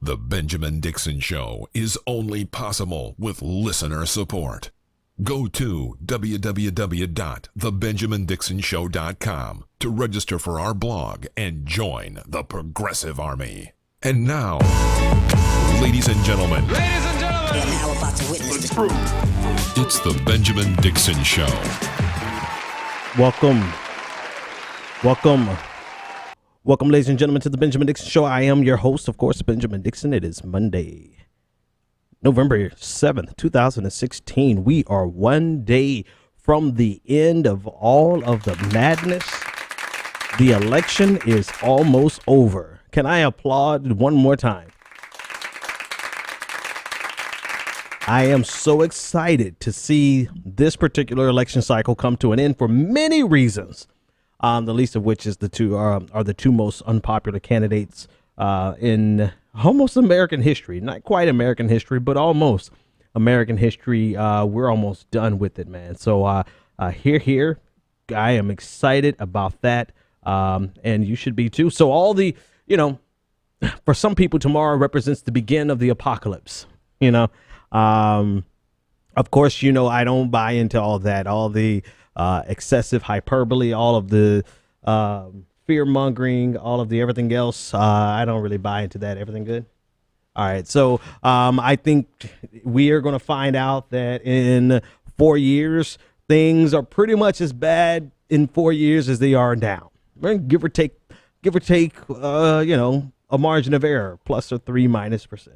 The Benjamin Dixon Show is only possible with listener support. Go to www.thebenjamindixonshow.com to register for our blog and join the Progressive Army. And now, ladies and gentlemen, We are now about to witness the truth. it's the Benjamin Dixon Show. Welcome, ladies and gentlemen, to the Benjamin Dixon Show. I am your host, of course, Benjamin Dixon. It is Monday, November 7th, 2016. We are one day from the end of all of the madness. The election is almost over. Can I applaud one more time? I am so excited to see this particular election cycle come to an end for many reasons. The least of which is the two are the two most unpopular candidates in almost American history. Not quite American history, but almost American history. We're almost done with it, man. So here, I am excited about that, and you should be too. So all the, for some people, tomorrow represents the beginning of the apocalypse. Of course, I don't buy into all that, all the excessive hyperbole, all of the fear mongering, all of the everything else. I don't really buy into that. Everything good? All right. So I think we are going to find out that in 4 years, things are pretty much as bad in 4 years as they are now. Give or take, a margin of error, plus or minus 3%.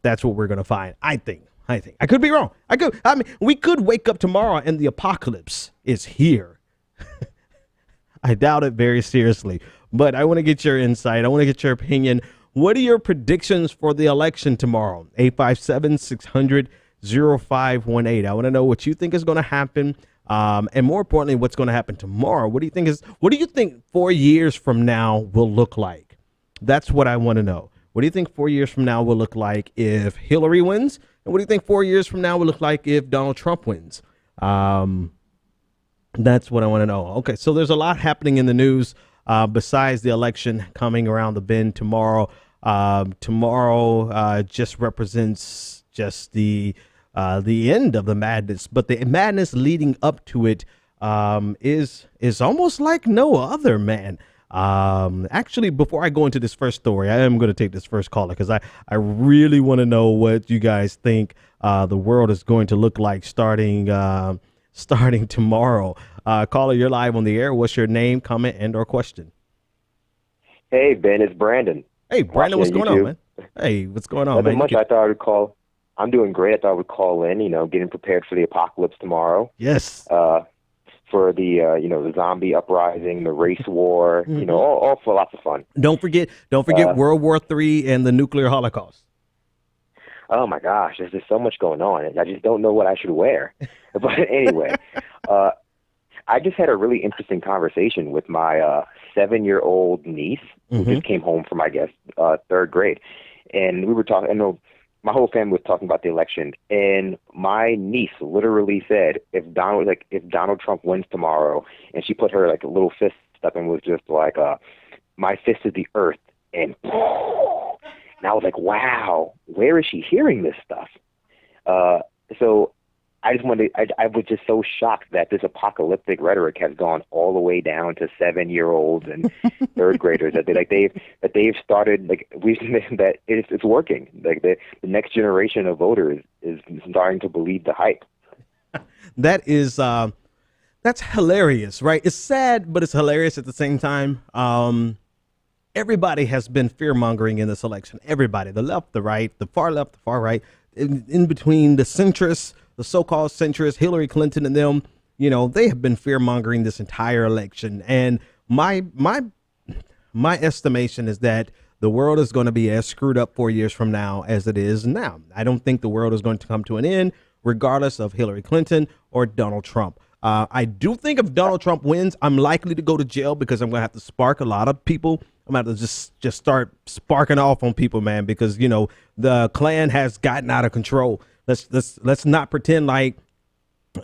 That's what we're going to find. I think I could be wrong. We could wake up tomorrow and the apocalypse is here. I doubt it very seriously, but I want to get your insight. I want to get your opinion. What are your predictions for the election tomorrow? 857-600-0518. I want to know what you think is going to happen. And more importantly, what's going to happen tomorrow. What do you think 4 years from now will look like? That's what I want to know. What do you think 4 years from now will look like if Hillary wins? And what do you think 4 years from now will look like if Donald Trump wins? That's what I want to know. Okay, so there's a lot happening in the news besides the election coming around the bend tomorrow. Tomorrow just represents just the end of the madness, but the madness leading up to it is almost like no other, man. Actually, before I go into this first story, I am going to take this first caller because I really want to know what you guys think the world is going to look like starting tomorrow. Caller, you're live on the air. What's your name, comment, and or question? Hey, Ben, it's Brandon. Hey, Brandon, what's going on, man? Hey, what's going on, Nothing man? much. I thought I would call. I'm doing great. I thought I would call in, getting prepared for the apocalypse tomorrow. Yes. For the, the zombie uprising, the race war, all for lots of fun. Don't forget World War III and the nuclear holocaust. Oh, my gosh. There's just so much going on. I just don't know what I should wear. But anyway, I just had a really interesting conversation with my 7-year-old niece who just came home from, I guess, third grade. And we were talking, my whole family was talking about the election, and my niece literally said, if Donald Trump wins tomorrow, and she put her like a little fist up and was just like, my fist is the earth, and I was like, wow, where is she hearing this stuff? So I was just so shocked that this apocalyptic rhetoric has gone all the way down to 7-year-olds and third graders that they've started that it's working. Like the next generation of voters is starting to believe the hype. That is that's hilarious, right? It's sad, but it's hilarious at the same time. Everybody has been fear mongering in this election. Everybody, the left, the right, the far left, the far right, in between the centrists. The so-called centrists, Hillary Clinton and them, they have been fear-mongering this entire election. And my estimation is that the world is going to be as screwed up 4 years from now as it is now. I don't think the world is going to come to an end, regardless of Hillary Clinton or Donald Trump. I do think if Donald Trump wins, I'm likely to go to jail because I'm going to have to spark a lot of people. I'm going to have to just start sparking off on people, man, because, the Klan has gotten out of control. Let's not pretend like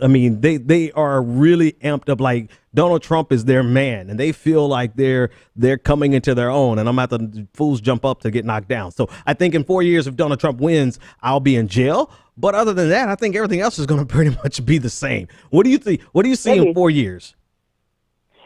I mean, they are really amped up. Like Donald Trump is their man, and they feel like they're coming into their own. And I'm at the fools jump up to get knocked down. So I think in 4 years, if Donald Trump wins, I'll be in jail. But other than that, I think everything else is going to pretty much be the same. What do you think? What do you see in 4 years?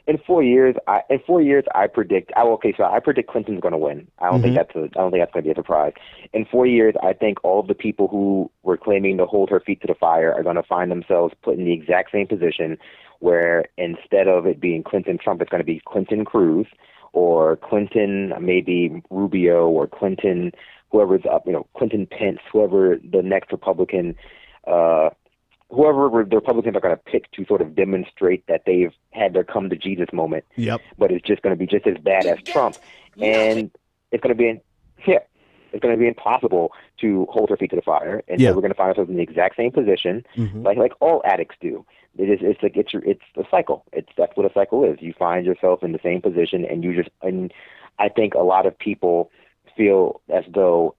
In 4 years, I predict. So I predict Clinton's going to win. I don't think that's going to be a surprise. In 4 years, I think all of the people who were claiming to hold her feet to the fire are going to find themselves put in the exact same position, where instead of it being Clinton Trump, it's going to be Clinton Cruz or Clinton maybe Rubio or Clinton whoever's up. Clinton Pence, whoever the next Republican. Whoever the Republicans are going to pick to sort of demonstrate that they've had their come to Jesus moment. Yep. But it's just going to be just as bad as Trump. And it's going to be, it's going to be impossible to hold her feet to the fire. And so we're going to find ourselves in the exact same position, like all addicts do. It's a cycle. That's what a cycle is. You find yourself in the same position, and I think a lot of people feel as though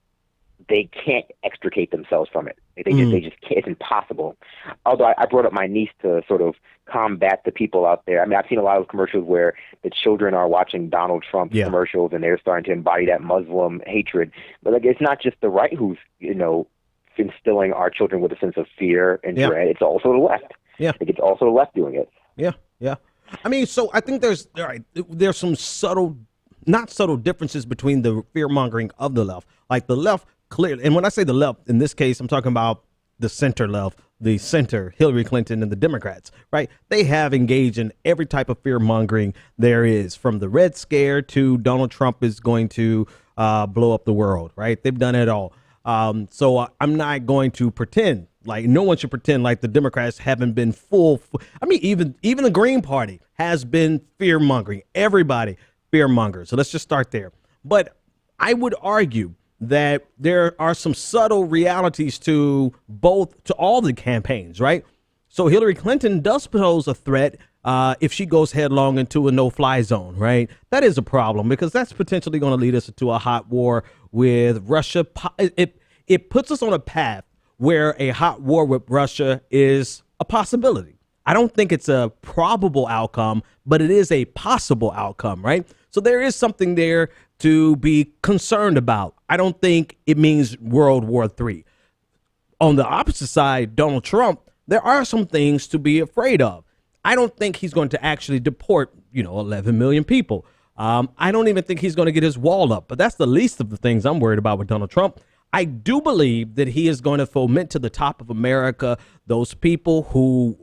they can't extricate themselves from it. They just can't. It's impossible. Although I brought up my niece to sort of combat the people out there. I mean, I've seen a lot of commercials where the children are watching Donald Trump commercials and they're starting to embody that Muslim hatred. But it's not just the right who's instilling our children with a sense of fear and dread. It's also the left. Yeah, it's also the left doing it. Yeah. I mean, so I think there's some not subtle differences between the fear mongering of the left. Like the left. Clearly, and when I say the left, in this case, I'm talking about the center left, the center, Hillary Clinton and the Democrats, right? They have engaged in every type of fear mongering there is, from the Red Scare to Donald Trump is going to blow up the world, right? They've done it all. So I'm not going to pretend, like no one should pretend like the Democrats haven't been full. I mean, even the Green Party has been fear mongering. Everybody fear mongers. So let's just start there. But I would argue that there are some subtle realities to all the campaigns, right? So Hillary Clinton does pose a threat if she goes headlong into a no-fly zone, right? That is a problem because that's potentially going to lead us into a hot war with Russia. It puts us on a path where a hot war with Russia is a possibility. I don't think it's a probable outcome, but it is a possible outcome, right? So there is something there to be concerned about. I don't think it means World War III. On the opposite side, Donald Trump, there are some things to be afraid of. I don't think he's going to actually deport, 11 million people. I don't even think he's going to get his wall up, but that's the least of the things I'm worried about with Donald Trump. I do believe that he is going to foment to the top of America those people who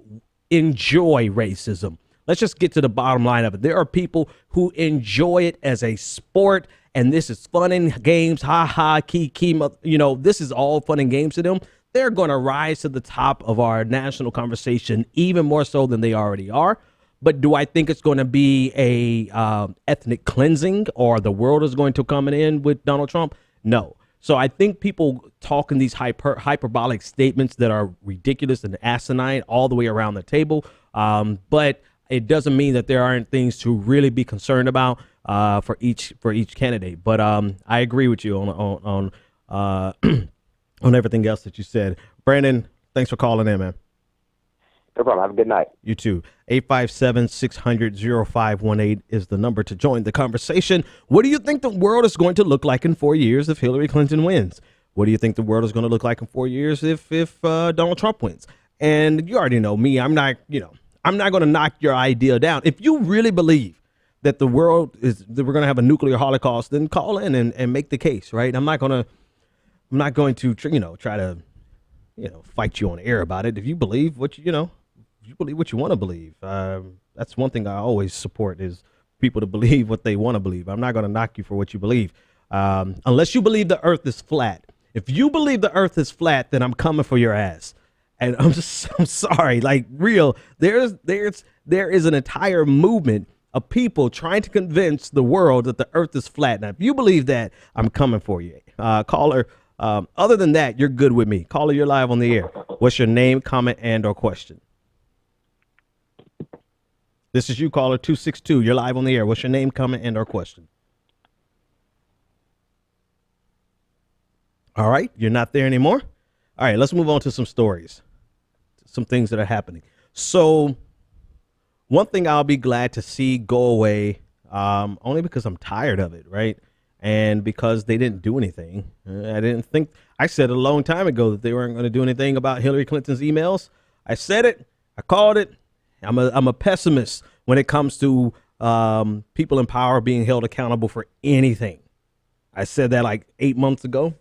enjoy racism. Let's just get to the bottom line of it. There are people who enjoy it as a sport, and this is fun and games. Ha ha, key. This is all fun and games to them. They're going to rise to the top of our national conversation even more so than they already are. But do I think it's going to be a ethnic cleansing, or the world is going to come in with Donald Trump? No. So I think people talking these hyperbolic statements that are ridiculous and asinine all the way around the table. But it doesn't mean that there aren't things to really be concerned about for each candidate. But I agree with you on on everything else that you said. Brandon, thanks for calling in, man. No problem. Have a good night. You too. 857-600-0518 is the number to join the conversation. What do you think the world is going to look like in 4 years if Hillary Clinton wins? What do you think the world is going to look like in 4 years if Donald Trump wins? And you already know me. I'm not going to knock your idea down. If you really believe that that we're going to have a nuclear holocaust, then call in and make the case, right? I'm not going to try to fight you on air about it. If you believe what you believe what you want to believe. That's one thing I always support, is people to believe what they want to believe. I'm not going to knock you for what you believe, unless you believe the earth is flat. If you believe the earth is flat, then I'm coming for your ass. And I'm sorry, like real. There is an entire movement of people trying to convince the world that the earth is flat. Now, if you believe that, I'm coming for you. Caller, other than that, you're good with me. Caller, you're live on the air. What's your name, comment, and or question? This is you, caller 262. You're live on the air. What's your name, comment, and or question? All right, you're not there anymore. All right, let's move on to some stories. some things that are happening. So one thing I'll be glad to see go away, only because I'm tired of it, right? And because they didn't do anything. I said a long time ago that they weren't going to do anything about Hillary Clinton's emails. I said it. I called it. I'm a pessimist when it comes to people in power being held accountable for anything. I said that like 8 months ago.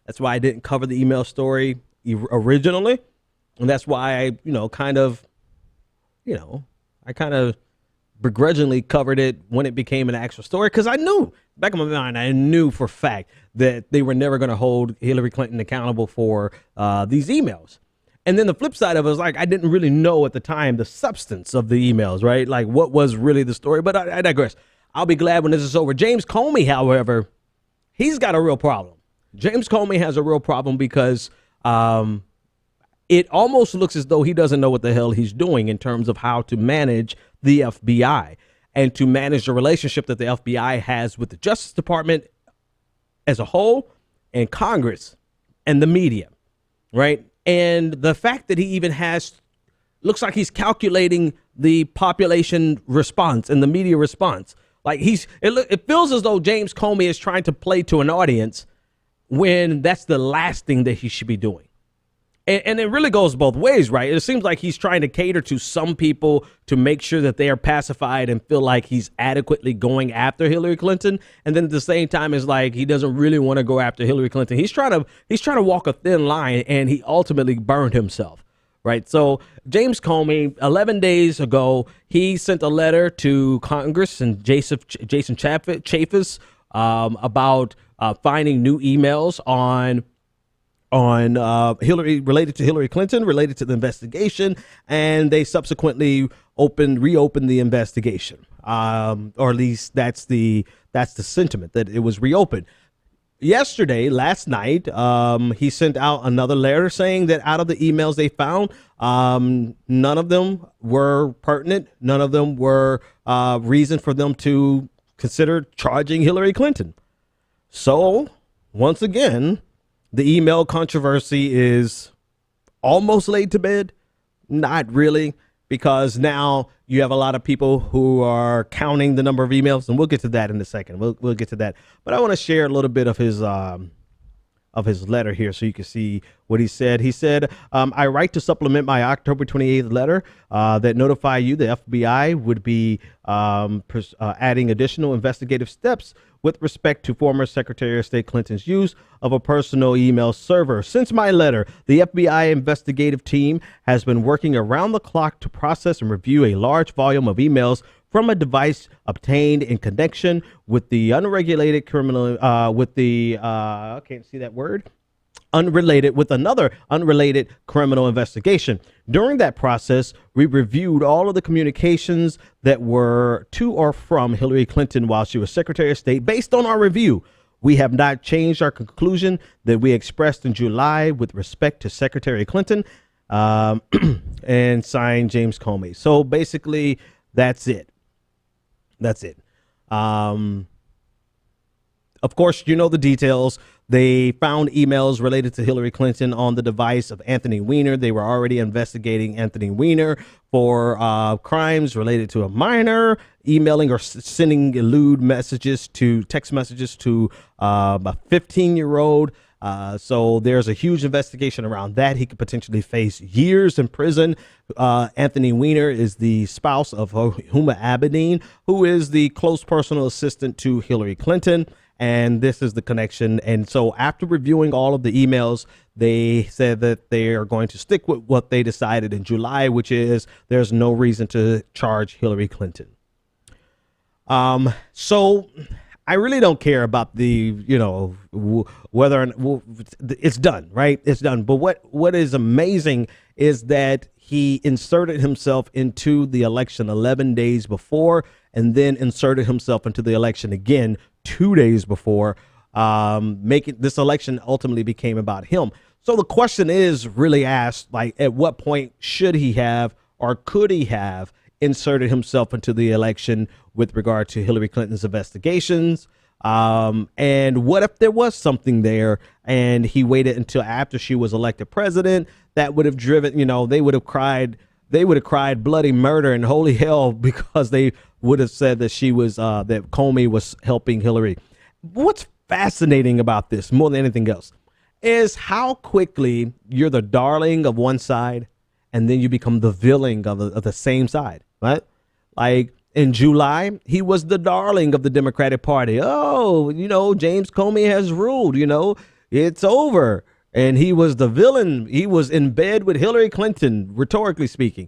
That's why I didn't cover the email story originally. And that's why I kind of begrudgingly covered it when it became an actual story, because I knew, back in my mind, I knew for a fact that they were never going to hold Hillary Clinton accountable for these emails. And then the flip side of it was like, I didn't really know at the time the substance of the emails, right? Like what was really the story, but I digress. I'll be glad when this is over. James Comey, however, he's got a real problem. James Comey has a real problem because it almost looks as though he doesn't know what the hell he's doing in terms of how to manage the FBI and to manage the relationship that the FBI has with the Justice Department as a whole and Congress and the media, right? And the fact that he even looks like he's calculating the population response and the media response. Like it feels as though James Comey is trying to play to an audience when that's the last thing that he should be doing. And it really goes both ways, right? It seems like he's trying to cater to some people to make sure that they are pacified and feel like he's adequately going after Hillary Clinton. And then at the same time, it's like he doesn't really want to go after Hillary Clinton. He's trying to walk a thin line, and he ultimately burned himself, right? So James Comey, 11 days ago, he sent a letter to Congress and Jason Chaffetz about finding new emails on Hillary, related to Hillary Clinton, related to the investigation, and they subsequently reopened the investigation, or at least that's the sentiment, that it was reopened. Last night, he sent out another letter saying that out of the emails they found, none of them were pertinent, none of them were reason for them to consider charging Hillary Clinton. So once again, the email controversy is almost laid to bed. Not really, because now you have a lot of people who are counting the number of emails, and we'll get to that in a second. We'll get to that. But I want to share a little bit of his letter here so you can see what he said. He said, I write to supplement my October 28th letter that notify you the FBI would be adding additional investigative steps with respect to former Secretary of State Clinton's use of a personal email server. Since my letter, the FBI investigative team has been working around the clock to process and review a large volume of emails from a device obtained in connection with the unregulated criminal, I can't see that word, with another unrelated criminal investigation. During that process, we reviewed all of the communications that were to or from Hillary Clinton while she was Secretary of State. Based on our review, we have not changed our conclusion that we expressed in July with respect to Secretary Clinton, and signed James Comey. So basically, that's it. Of course, you know the details. They found emails related to Hillary Clinton on the device of Anthony Weiner. They were already investigating Anthony Weiner for crimes related to a minor, emailing or sending lewd text messages to a 15-year-old. So there's a huge investigation around that. He could potentially face years in prison. Anthony Weiner is the spouse of Huma Abedin, who is the close personal assistant to Hillary Clinton. And this is the connection. And so after reviewing all of the emails, they said that they are going to stick with what they decided in July, which is there's no reason to charge Hillary Clinton. So I really don't care about whether it's done, right? It's done. But what is amazing is that he inserted himself into the election 11 days before, and then inserted himself into the election again 2 days before, making this election ultimately became about him. So the question is really asked, like, at what point should he have, or could he have, inserted himself into the election with regard to Hillary Clinton's investigations? And what if there was something there and he waited until after she was elected president? That would have driven, they would have cried bloody murder and holy hell because they would have said that that Comey was helping Hillary. What's fascinating about this more than anything else is how quickly you're the darling of one side and then you become the villain of the same side, right? Like in July, he was the darling of the Democratic Party. Oh, James Comey has ruled, it's over. And he was the villain. He was in bed with Hillary Clinton, rhetorically speaking,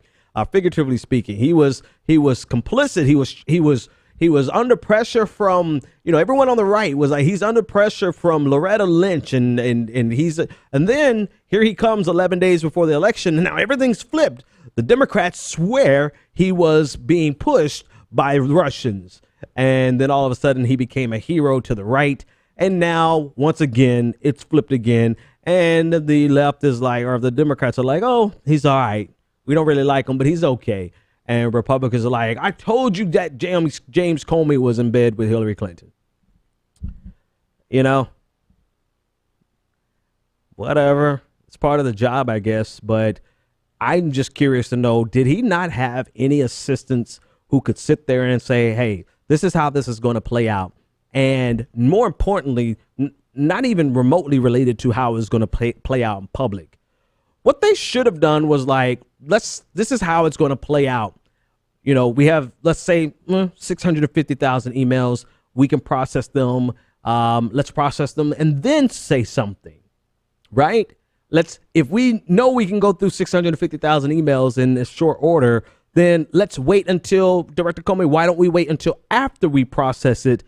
figuratively speaking. He was complicit. He was under pressure from, everyone on the right was like, he's under pressure from Loretta Lynch. And then here he comes 11 days before the election. And now everything's flipped. The Democrats swear he was being pushed by Russians. And then all of a sudden he became a hero to the right. And now, once again, it's flipped again. And the left is like, or the Democrats are like, oh, he's all right. We don't really like him, but he's okay. And Republicans are like, I told you that James Comey was in bed with Hillary Clinton. Whatever. It's part of the job, I guess. But I'm just curious to know, did he not have any assistants who could sit there and say, hey, this is how this is going to play out? And more importantly, not even remotely related to how it's going to play out in public. What they should have done was like, this is how it's going to play out. We have, let's say, 650,000 emails. We can process them. Let's process them and then say something, right? If we know we can go through 650,000 emails in a short order, then let's wait until Director Comey. Why don't we wait until after we process it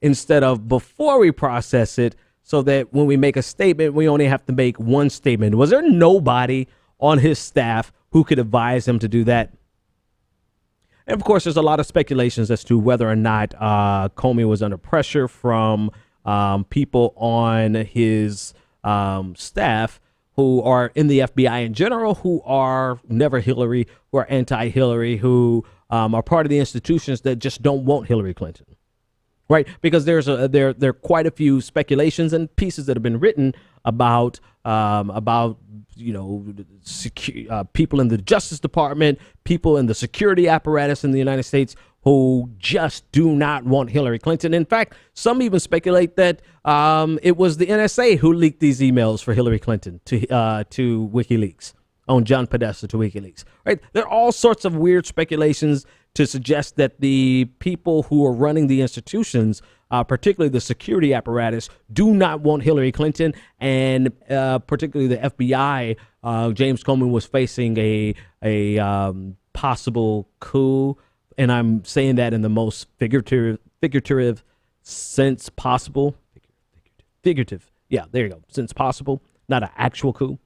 instead of before we process it? So that when we make a statement, we only have to make one statement. Was there nobody on his staff who could advise him to do that? And of course, there's a lot of speculations as to whether or not Comey was under pressure from people on his staff who are in the FBI in general, who are never Hillary, who are anti-Hillary, who are part of the institutions that just don't want Hillary Clinton. Right, because there are quite a few speculations and pieces that have been written about people in the Justice Department, people in the security apparatus in the United States who just do not want Hillary Clinton. In fact, some even speculate that it was the NSA who leaked these emails for Hillary Clinton to WikiLeaks, on John Pedersen to WikiLeaks. Right, there are all sorts of weird speculations to suggest that the people who are running the institutions, particularly the security apparatus, do not want Hillary Clinton, and particularly the FBI. James Comey was facing a possible coup, and I'm saying that in the most figurative sense possible. Figurative. Yeah, there you go. Sense possible, not an actual coup.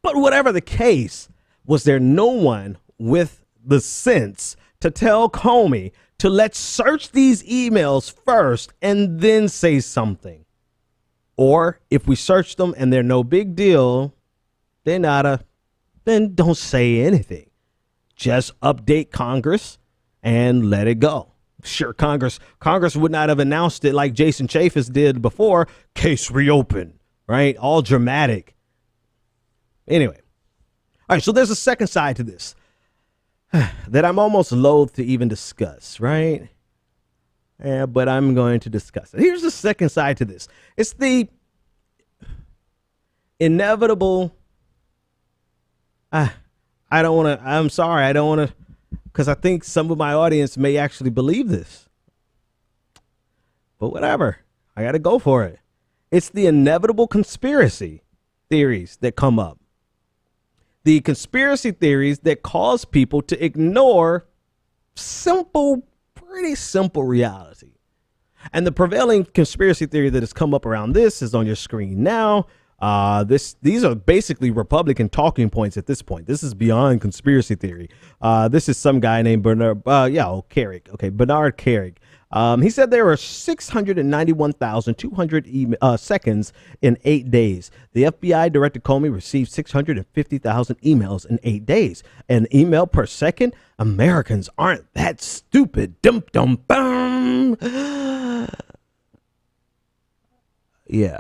But whatever the case, was there no one with the sense to tell Comey to let's search these emails first and then say something? Or if we search them and they're no big deal, then don't say anything. Just update Congress and let it go. Sure, Congress would not have announced it like Jason Chaffetz did before. Case reopened, right? All dramatic. Anyway. All right, so there's a second side to this that I'm almost loath to even discuss, right? But I'm going to discuss it. Here's the second side to this. It's the inevitable. I'm sorry. I don't want to, because I think some of my audience may actually believe this. But whatever. I got to go for it. It's the inevitable conspiracy theories that come up. The conspiracy theories that cause people to ignore pretty simple reality. And the prevailing conspiracy theory that has come up around this is on your screen now. These are basically Republican talking points at this point. This is beyond conspiracy theory. This is some guy named Bernard Carrick. Okay, Bernard Carrick. He said there were 691,200 seconds in 8 days. The FBI Director Comey received 650,000 emails in 8 days. An email per second? Americans aren't that stupid. Dum dum bum. Yeah.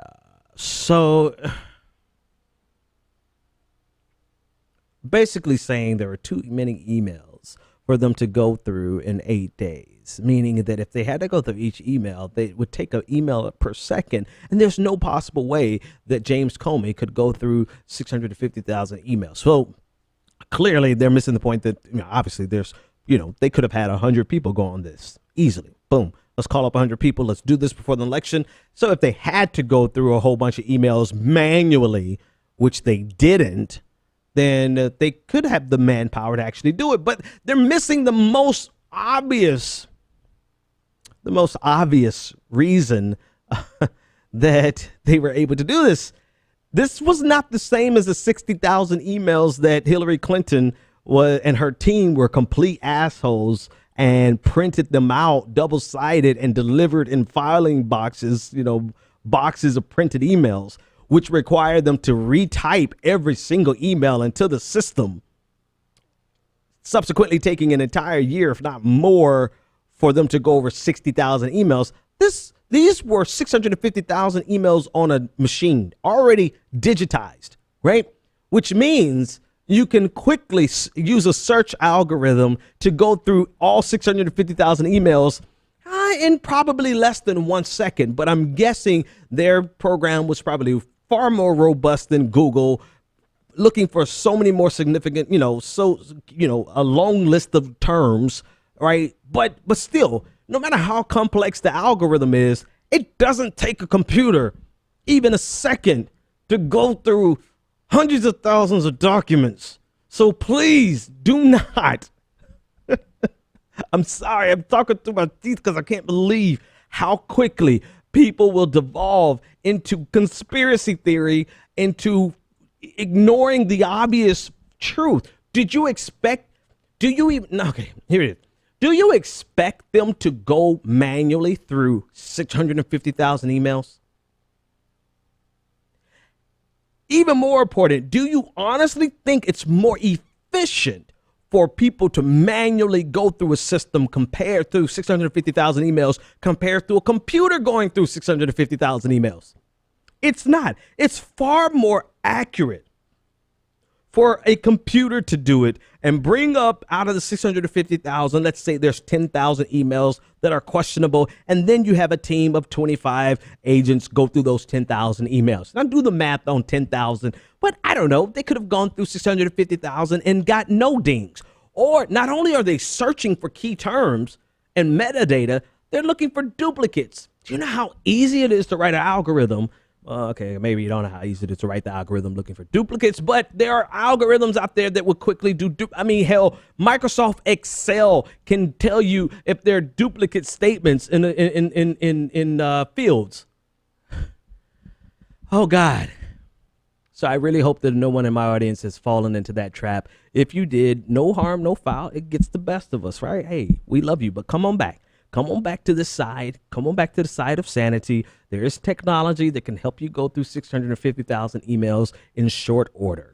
So basically saying there are too many emails for them to go through in 8 days, meaning that if they had to go through each email, they would take an email per second. And there's no possible way that James Comey could go through 650,000 emails. So clearly they're missing the point that, obviously there's, they could have had 100 people go on this easily. Boom. Let's call up 100 people. Let's do this before the election. So if they had to go through a whole bunch of emails manually, which they didn't, then they could have the manpower to actually do it. But they're missing the most obvious reason that they were able to do this. This was not the same as the 60,000 emails that Hillary Clinton and her team were complete assholes and printed them out double-sided and delivered in filing boxes, boxes of printed emails, which required them to retype every single email into the system, subsequently taking an entire year, if not more, for them to go over 60,000 emails. These were 650,000 emails on a machine, already digitized, right? Which means you can quickly use a search algorithm to go through all 650,000 emails in probably less than 1 second. But I'm guessing their program was probably far more robust than Google, looking for so many more significant, a long list of terms, right? But still, no matter how complex the algorithm is, it doesn't take a computer even a second to go through hundreds of thousands of documents. So please do not. I'm sorry, I'm talking through my teeth because I can't believe how quickly people will devolve into conspiracy theory, into ignoring the obvious truth. Do you expect them to go manually through 650,000 emails? Even more important, do you honestly think it's more efficient for people to manually go through a system compared to 650,000 emails compared to a computer going through 650,000 emails? It's not. It's far more accurate for a computer to do it and bring up out of the 650,000, let's say there's 10,000 emails that are questionable, and then you have a team of 25 agents go through those 10,000 emails. Now do the math on 10,000, but I don't know, they could have gone through 650,000 and got no dings. Or not only are they searching for key terms and metadata, they're looking for duplicates. Do you know how easy it is to write an algorithm? Okay, maybe you don't know how easy it is to write the algorithm looking for duplicates, but there are algorithms out there that will quickly do. Hell, Microsoft Excel can tell you if there are duplicate statements in fields. Oh God! So I really hope that no one in my audience has fallen into that trap. If you did, no harm, no foul. It gets the best of us, right? Hey, we love you, but come on back. Come on back to this side. Come on back to the side of sanity. There is technology that can help you go through 650,000 emails in short order.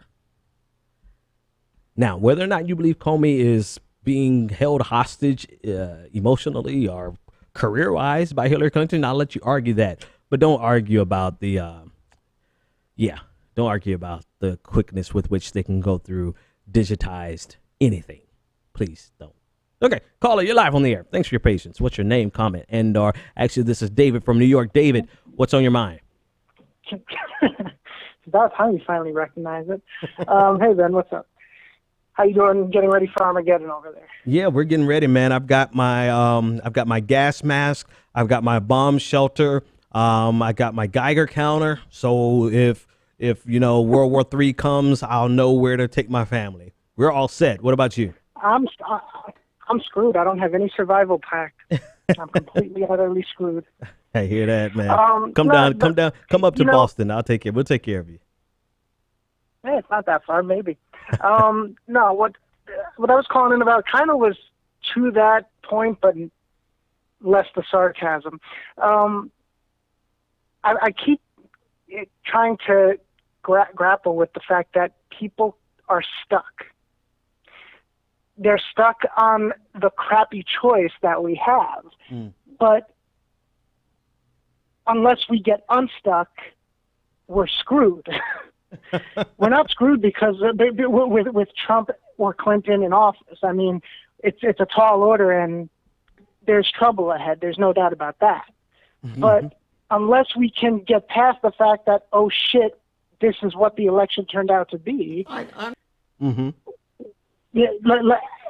Now, whether or not you believe Comey is being held hostage emotionally or career-wise by Hillary Clinton, I'll let you argue that. But don't argue about don't argue about the quickness with which they can go through digitized anything. Please don't. Okay, caller, you're live on the air. Thanks for your patience. What's your name, comment, and/or actually, this is David from New York. David, what's on your mind? It's about time you finally recognize it. Hey, Ben, what's up? How you doing? Getting ready for Armageddon over there? Yeah, we're getting ready, man. I've got my gas mask. I've got my bomb shelter. I got my Geiger counter. So if World War III comes, I'll know where to take my family. We're all set. What about you? I'm screwed. I don't have any survival pack. I'm completely utterly screwed. I hear that, man. Come up to Boston. We'll take care of you. Hey, it's not that far, maybe. No, what I was calling in about kind of was to that point, but less the sarcasm. I keep trying to grapple with the fact that people are stuck. They're stuck on the crappy choice that we have. But unless we get unstuck, we're screwed. We're not screwed because with Trump or Clinton in office. I mean, it's a tall order and there's trouble ahead. There's no doubt about that. But unless we can get past the fact that, oh shit, this is what the election turned out to be. Yeah,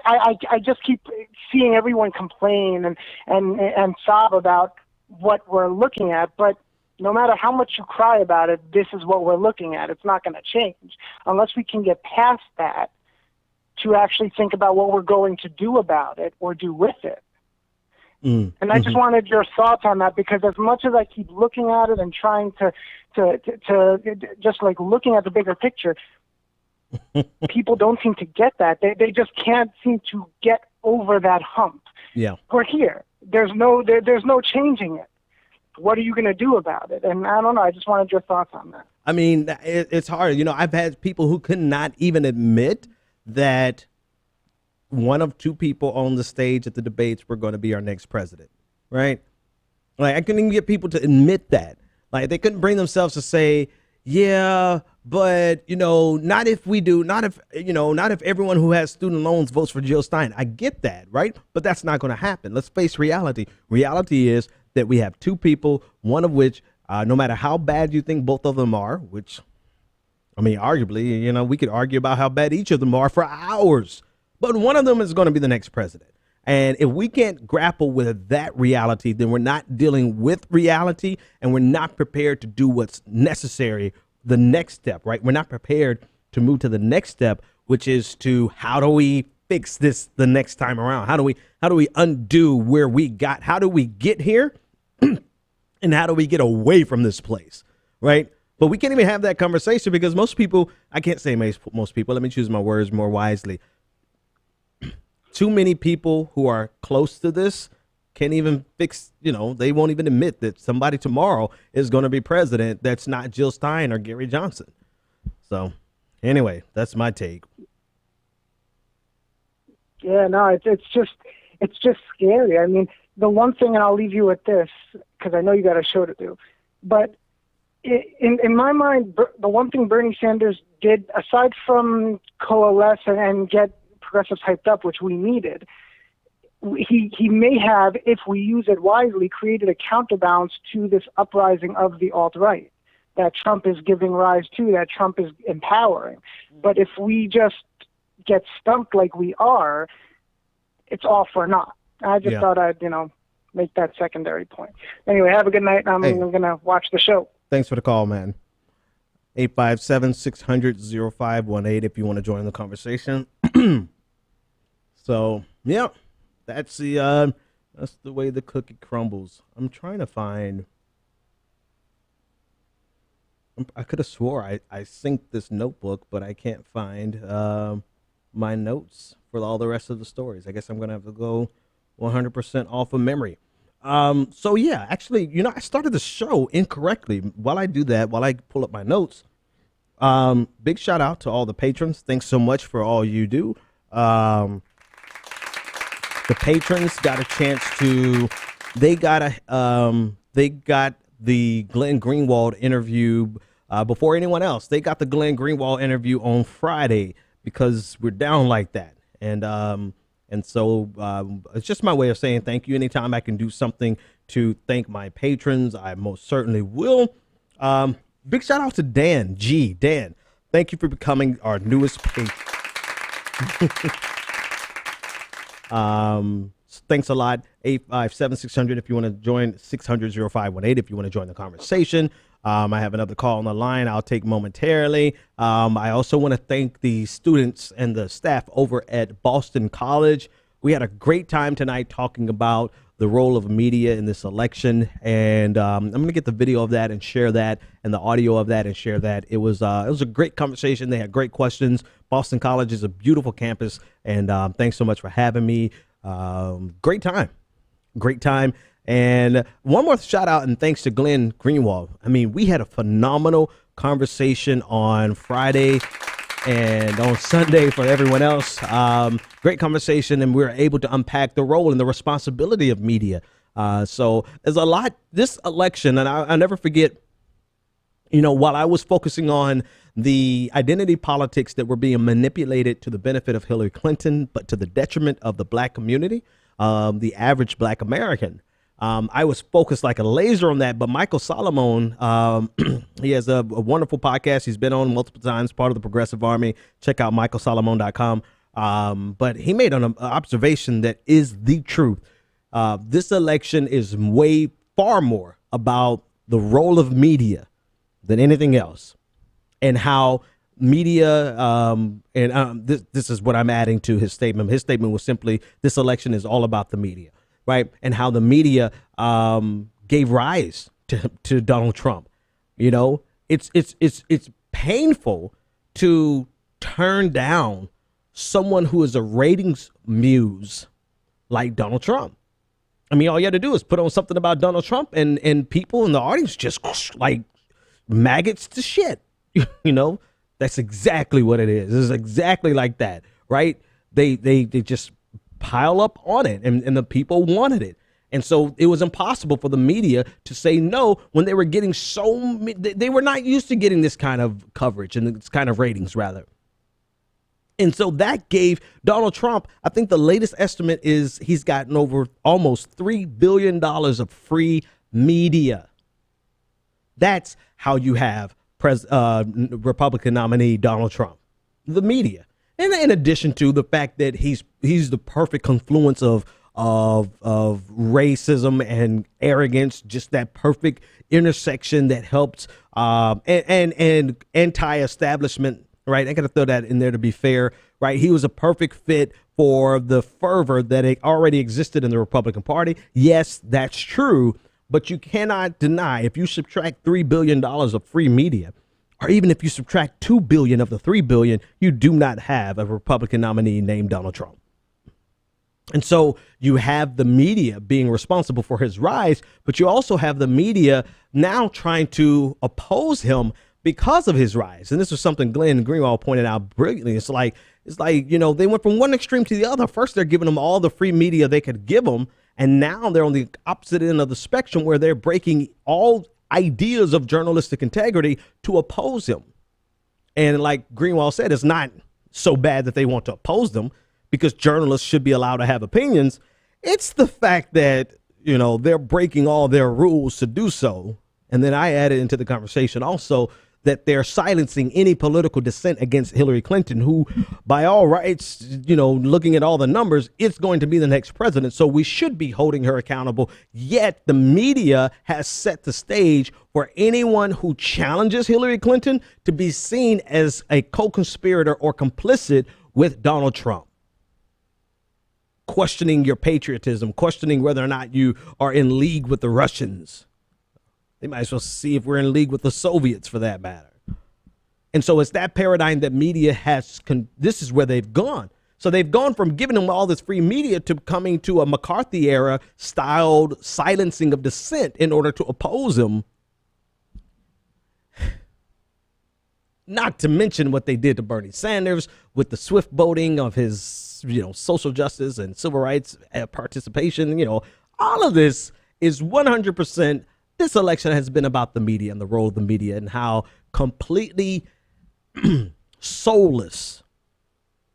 I just keep seeing everyone complain and sob about what we're looking at, but no matter how much you cry about it, this is what we're looking at. It's not going to change unless we can get past that to actually think about what we're going to do about it or do with it. And I just wanted your thoughts on that, because as much as I keep looking at it and trying to just like looking at the bigger picture, people don't seem to get that. They just can't seem to get over that hump. Yeah. We're here. There's no changing it. What are you going to do about it? And I don't know. I just wanted your thoughts on that. I mean, it's hard. You know, I've had people who could not even admit that one of two people on the stage at the debates were going to be our next president, right? Like, I couldn't even get people to admit that. Like, they couldn't bring themselves to say, yeah, but, you know, not if we do, not if everyone who has student loans votes for Jill Stein. I get that, right? But that's not going to happen. Let's face reality. Reality is that we have two people, one of which, no matter how bad you think both of them are, which, I mean, arguably, you know, we could argue about how bad each of them are for hours, but one of them is going to be the next president. And if we can't grapple with that reality, then we're not dealing with reality, and we're not prepared to do what's necessary, the next step, right? We're not prepared to move to the next step, which is to, how do we fix this the next time around? How do we undo where we got? How do we get here? And how do we get away from this place, right? But we can't even have that conversation because most people, I can't say most people, let me choose my words more wisely. Too many people who are close to this can't even fix, you know, they won't even admit that somebody tomorrow is going to be president that's not Jill Stein or Gary Johnson. So anyway, that's my take. Yeah, no, it's just scary. I mean, the one thing, and I'll leave you with this because I know you got a show to do, but in my mind, the one thing Bernie Sanders did, aside from coalesce and get progressives hyped up, which we needed, he may have, if we use it wisely, created a counterbalance to this uprising of the alt-right that Trump is giving rise to, that Trump is empowering. But if we just get stumped like we are, it's all for naught. I just thought I'd, make that secondary point. Anyway, have a good night. I'm going to watch the show. Thanks for the call, man. 857-600-0518 if you want to join the conversation. So, yeah, that's the way the cookie crumbles. I'm trying to find. I could have swore I synced this notebook, but I can't find my notes for all the rest of the stories. I guess I'm gonna have to go 100% off of memory. So yeah, actually, I started the show incorrectly. While I do that, while I pull up my notes, big shout out to all the patrons. Thanks so much for all you do. The patrons got a chance to, they got the Glenn Greenwald interview before anyone else. They got the Glenn Greenwald interview on Friday because we're down like that. And so it's just my way of saying thank you. Anytime I can do something to thank my patrons, I most certainly will. Big shout out to Dan G. Dan, thank you for becoming our newest patron. Thanks a lot. 857-600 if you want to join, 600-0518 if you want to join the conversation. I have another call on the line I'll take momentarily. I also want to thank the students and the staff over at Boston College. We had a great time tonight talking about the role of media in this election, and I'm going to get the video of that and share that, and the audio of that and share that. It was a great conversation. They had great questions. Boston College is a beautiful campus, and thanks so much for having me. Great time. And one more shout out and thanks to Glenn Greenwald. I mean, we had a phenomenal conversation on Friday and on Sunday for everyone else. Great conversation, and we were able to unpack the role and the responsibility of media. So there's a lot, this election, and I never forget, while I was focusing on the identity politics that were being manipulated to the benefit of Hillary Clinton, but to the detriment of the black community, the average black American, I was focused like a laser on that. But Michael Solomon, he has a wonderful podcast. He's been on multiple times, part of the Progressive Army. Check out michaelsolomon.com. But he made an observation that is the truth. This election is way far more about the role of media than anything else, and how media, this is what I'm adding to his statement. His statement was simply, this election is all about the media, right? And how the media gave rise to Donald Trump. It's painful to turn down someone who is a ratings muse like Donald Trump. I mean, all you had to do is put on something about Donald Trump and people in the audience just like maggots to shit. That's exactly what it is. It's exactly like that, right? They just pile up on it, and the people wanted it. And so it was impossible for the media to say no when they were getting they were not used to getting this kind of coverage and this kind of ratings, rather. And so that gave Donald Trump, I think the latest estimate is he's gotten over almost $3 billion of free media. That's how you have Republican nominee Donald Trump, the media. And in addition to the fact that he's the perfect confluence of racism and arrogance, just that perfect intersection that helps and anti-establishment, right? I got to throw that in there to be fair, right? He was a perfect fit for the fervor that already existed in the Republican Party. Yes, that's true. But you cannot deny, if you subtract $3 billion of free media, or even if you subtract $2 billion of the $3 billion, you do not have a Republican nominee named Donald Trump. And so you have the media being responsible for his rise, but you also have the media now trying to oppose him because of his rise. And this was something Glenn Greenwald pointed out brilliantly. It's like, they went from one extreme to the other. First, they're giving them all the free media they could give them. And now they're on the opposite end of the spectrum where they're breaking all ideas of journalistic integrity to oppose him. And like Greenwald said, it's not so bad that they want to oppose them because journalists should be allowed to have opinions. It's the fact that, they're breaking all their rules to do so. And then I added into the conversation also that they're silencing any political dissent against Hillary Clinton, who by all rights, looking at all the numbers, it's going to be the next president. So we should be holding her accountable. Yet the media has set the stage for anyone who challenges Hillary Clinton to be seen as a co-conspirator or complicit with Donald Trump. Questioning your patriotism, questioning whether or not you are in league with the Russians. They might as well see if we're in league with the Soviets, for that matter. And so it's that paradigm that media this is where they've gone. So they've gone from giving them all this free media to coming to a McCarthy era styled silencing of dissent in order to oppose him. Not to mention what they did to Bernie Sanders with the swift voting of his, social justice and civil rights participation. All of this is 100%. This election has been about the media and the role of the media and how completely soulless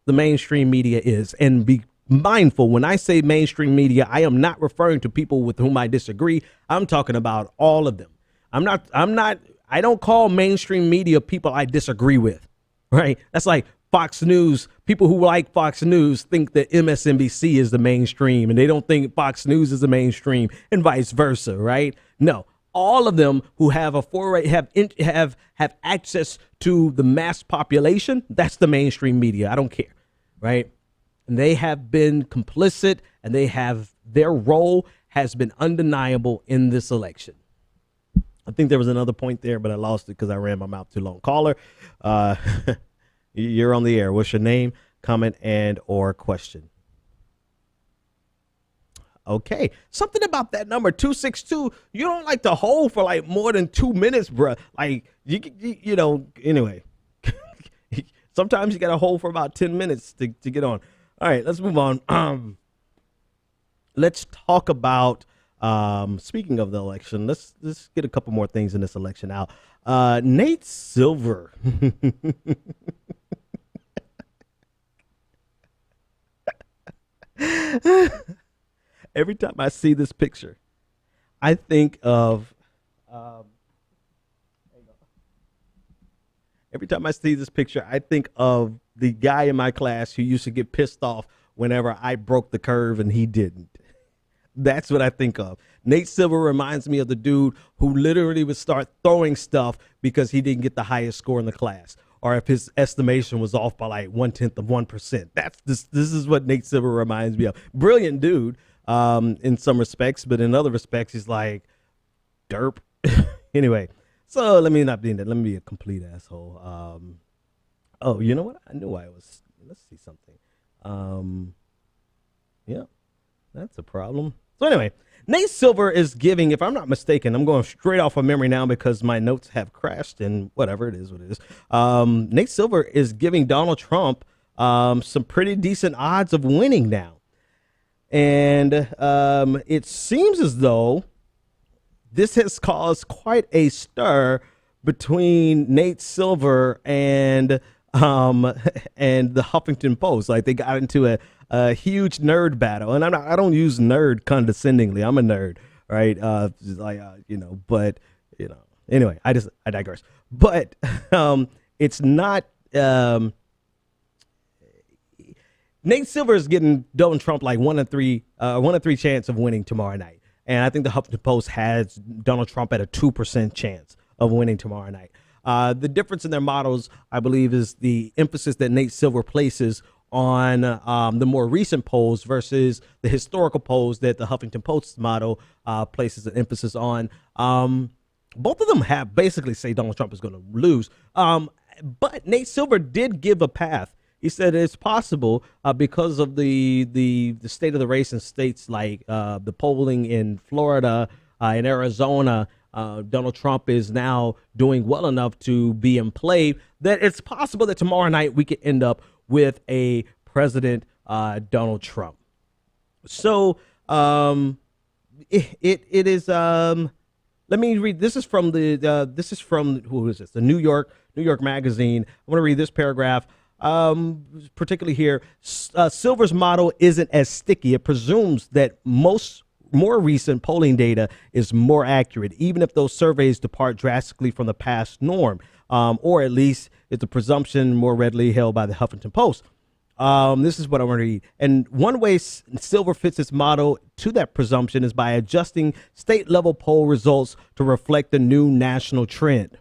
the mainstream media is. And be mindful, when I say mainstream media, I am not referring to people with whom I disagree. I'm talking about all of them. I don't call mainstream media people I disagree with, right? That's like Fox News. People who like Fox News think that MSNBC is the mainstream and they don't think Fox News is the mainstream and vice versa, right? No. All of them who have have access to the mass population, that's the mainstream media. I don't care, right? And they have been complicit, and their role has been undeniable in this election. I think there was another point there, but I lost it because I ran my mouth too long. Caller, you're on the air. What's your name, comment, and or question? Okay, something about that number 262. You don't like to hold for like more than 2 minutes, bruh. Like anyway. Sometimes you got to hold for about 10 minutes to get on. All right, let's move on. Let's talk about Speaking of the election, let's get a couple more things in this election out. Nate Silver. Every time I see this picture, I think of every time I see this picture, I think of the guy in my class who used to get pissed off whenever I broke the curve and he didn't. That's what I think of. Nate Silver reminds me of the dude who literally would start throwing stuff because he didn't get the highest score in the class, or if his estimation was off by like 0.1%. This is what Nate Silver reminds me of. Brilliant dude in some respects, but in other respects, he's like derp. Anyway, so let me not be in that. Let me be a complete asshole. Oh, you know what? I knew I was. Let's see something. Yeah, that's a problem. So anyway, Nate Silver is giving, if I'm not mistaken, I'm going straight off of memory now because my notes have crashed and whatever it is, what it is. Nate Silver is giving Donald Trump some pretty decent odds of winning now. And it seems as though this has caused quite a stir between Nate Silver and the Huffington Post. Like they got into a huge nerd battle, and I don't use nerd condescendingly. I'm a nerd, right? But anyway, I digress. But it's not. Nate Silver is getting Donald Trump like 1 in 3 chance of winning tomorrow night, and I think the Huffington Post has Donald Trump at a 2% chance of winning tomorrow night. The difference in their models, I believe, is the emphasis that Nate Silver places on the more recent polls versus the historical polls that the Huffington Post model places an emphasis on. Both of them have basically say Donald Trump is going to lose. But Nate Silver did give a path. He said it's possible because of the state of the race in states like the polling in Florida, in Arizona. Donald Trump is now doing well enough to be in play that it's possible that tomorrow night we could end up with a President Donald Trump. So it is. Let me read. This is from who is this? The New York Magazine. I want to read this paragraph. Particularly here, Silver's model isn't as sticky. It presumes that more recent polling data is more accurate, even if those surveys depart drastically from the past norm, or at least it's a presumption more readily held by the Huffington Post. This is what I want to read. And one way Silver fits its model to that presumption is by adjusting state-level poll results to reflect the new national trend.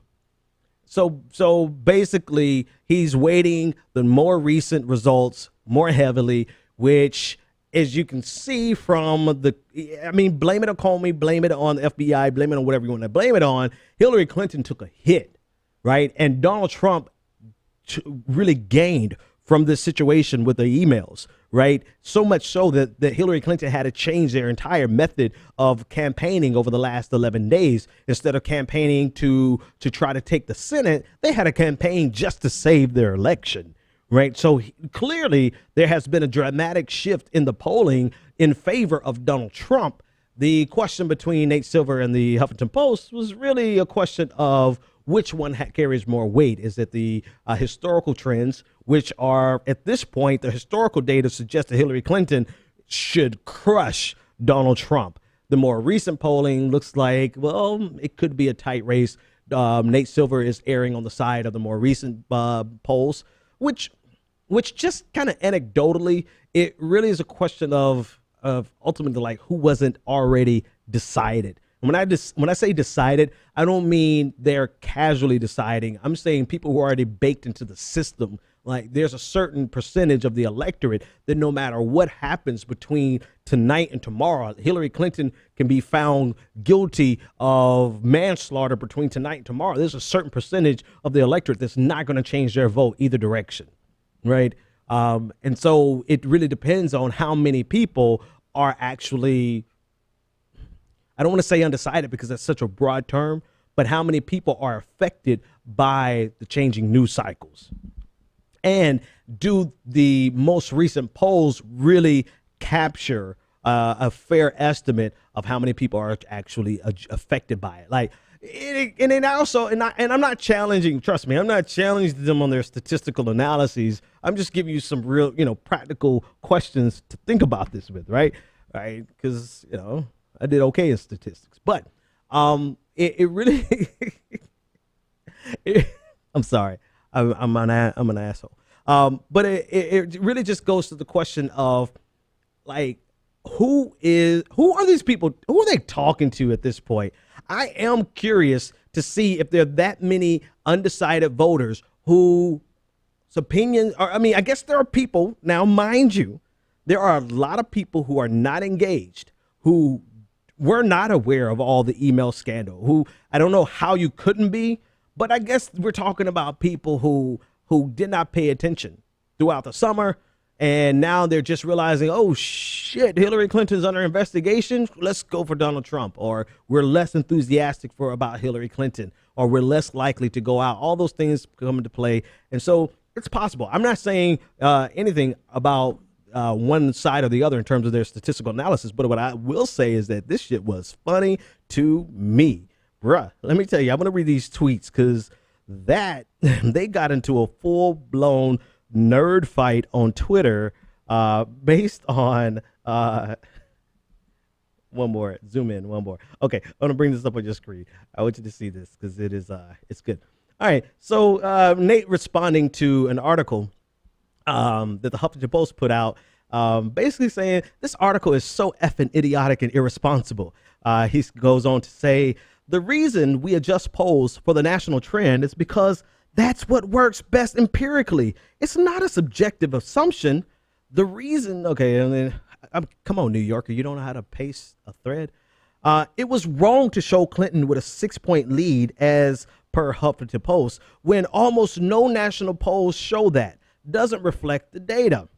So basically, he's weighting the more recent results more heavily, which, as you can see from blame it on Comey, blame it on the FBI, blame it on whatever you want to blame it on. Hillary Clinton took a hit, right? And Donald Trump really gained from this situation with the emails, right? So much so that Hillary Clinton had to change their entire method of campaigning over the last 11 days. Instead of campaigning to try to take the Senate, they had a campaign just to save their election, right? So clearly there has been a dramatic shift in the polling in favor of Donald Trump. The question between Nate Silver and the Huffington Post was really a question of which one carries more weight. Is it the historical trends, which are at this point, the historical data suggests that Hillary Clinton should crush Donald Trump. The more recent polling looks like, well, it could be a tight race. Nate Silver is erring on the side of the more recent polls, which just kind of anecdotally, it really is a question of ultimately like who wasn't already decided. When I say decided, I don't mean they're casually deciding. I'm saying people who are already baked into the system. Like there's a certain percentage of the electorate that no matter what happens between tonight and tomorrow, Hillary Clinton can be found guilty of manslaughter between tonight and tomorrow. There's a certain percentage of the electorate that's not going to change their vote either direction, right? And so it really depends on how many people are actually, I don't want to say undecided because that's such a broad term, but how many people are affected by the changing news cycles? And do the most recent polls really capture a fair estimate of how many people are actually affected by it. Like, and then also, and I'm not challenging. Trust me, I'm not challenging them on their statistical analyses. I'm just giving you some real, practical questions to think about this with, right? Right? Because I did okay in statistics, but it really. I'm sorry, I'm an asshole. But it really just goes to the question of, like, who are these people? Who are they talking to at this point? I am curious to see if there are that many undecided voters whose opinions are, I guess there are people, now mind you, there are a lot of people who are not engaged, who were not aware of all the email scandal, who I don't know how you couldn't be, but I guess we're talking about people who did not pay attention throughout the summer. And now they're just realizing, oh, shit, Hillary Clinton's under investigation. Let's go for Donald Trump. Or we're less enthusiastic about Hillary Clinton. Or we're less likely to go out. All those things come into play. And so it's possible. I'm not saying anything about one side or the other in terms of their statistical analysis. But what I will say is that this shit was funny to me. Bruh, let me tell you, I'm going to read these tweets because they got into a full-blown nerd fight on Twitter based on one more. Zoom in, one more. Okay, I'm gonna bring this up on your screen. I want you to see this because it is it's good. All right, so Nate responding to an article that the Huffington Post put out, basically saying this article is so effing idiotic and irresponsible. He goes on to say, the reason we adjust polls for the national trend is because that's what works best empirically. It's not a subjective assumption. The reason, okay, and then come on, New Yorker, you don't know how to paste a thread. It was wrong to show Clinton with a 6-point lead as per Huffington Post when almost no national polls show that. Doesn't reflect the data.